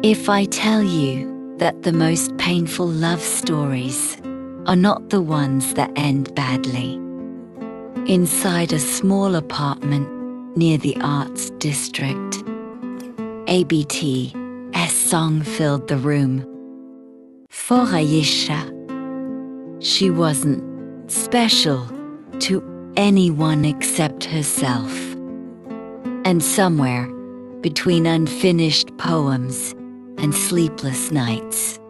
If I tell you that the most painful love stories are not the ones that end badly. Inside a small apartment near the Arts District, a BTS song filled the room. For Aisha, she wasn't special to anyone except herself. And somewhere between unfinished poems and sleepless nights,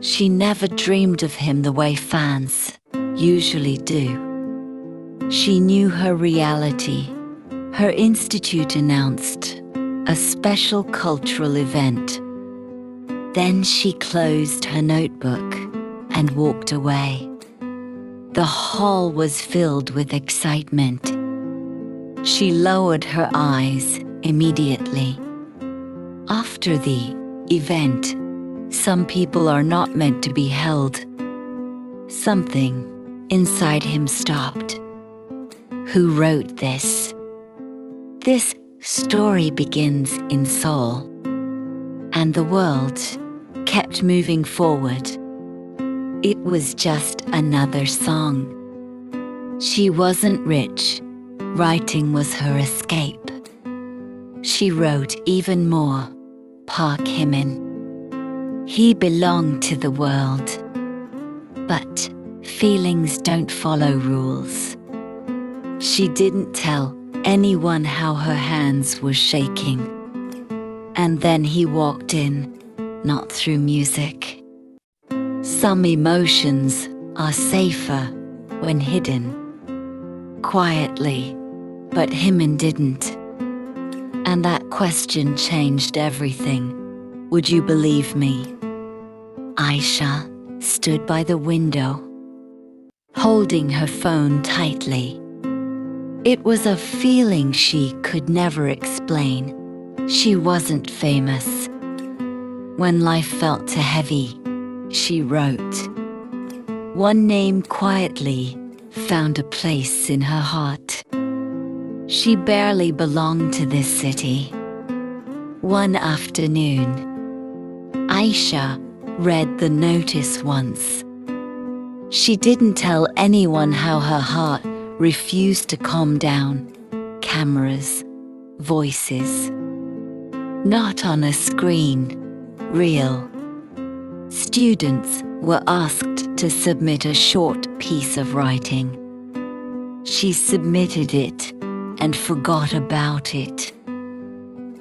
she never dreamed of him the way fans usually do. She knew her reality. Her institute announced a special cultural event. Then she closed her notebook and walked away. The hall was filled with excitement. She lowered her eyes immediately. After the event, some people are not meant to be held. Something inside him stopped. Who wrote this? This story begins in Seoul, and the world kept moving forward. It was just another song. She wasn't rich. Writing was her escape. She wrote even more. Park Jimin. He belonged to the world. But feelings don't follow rules. She didn't tell anyone how her hands were shaking. And then he walked in, not through music. Some emotions are safer when hidden. Quietly, but Jimin didn't. And that question changed everything. Would you believe me? Aisha stood by the window, holding her phone tightly. It was a feeling she could never explain. She wasn't famous. When life felt too heavy, she wrote. One name quietly found a place in her heart. She barely belonged to this city. One afternoon, Aisha read the notice once. She didn't tell anyone how her heart refused to calm down. Cameras, voices. Not on a screen, real. Students were asked to submit a short piece of writing. She submitted it and forgot about it.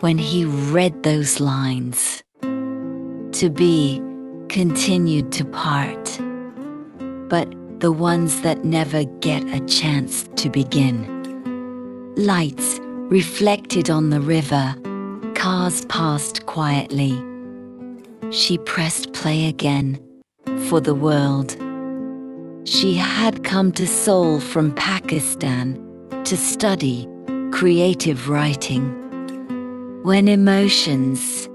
When he read those lines, to be continued to part, but the ones that never get a chance to begin. Lights reflected on the river, cars passed quietly. She pressed play again for the world. She had come to Seoul from Pakistan to study creative writing. When emotions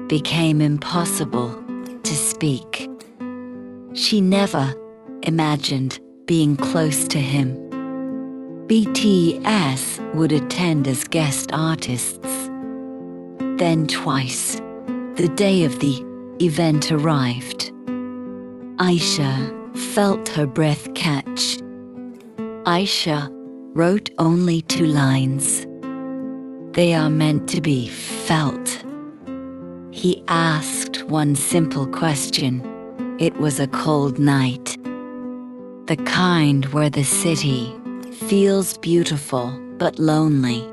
became impossible to speak, she never imagined being close to him. BTS would attend as guest artists. Then twice, the day of the event arrived. Aisha felt her breath catch. Aisha wrote only 2 lines. They are meant to be felt. He asked one simple question. It was a cold night. The kind where the city feels beautiful but lonely.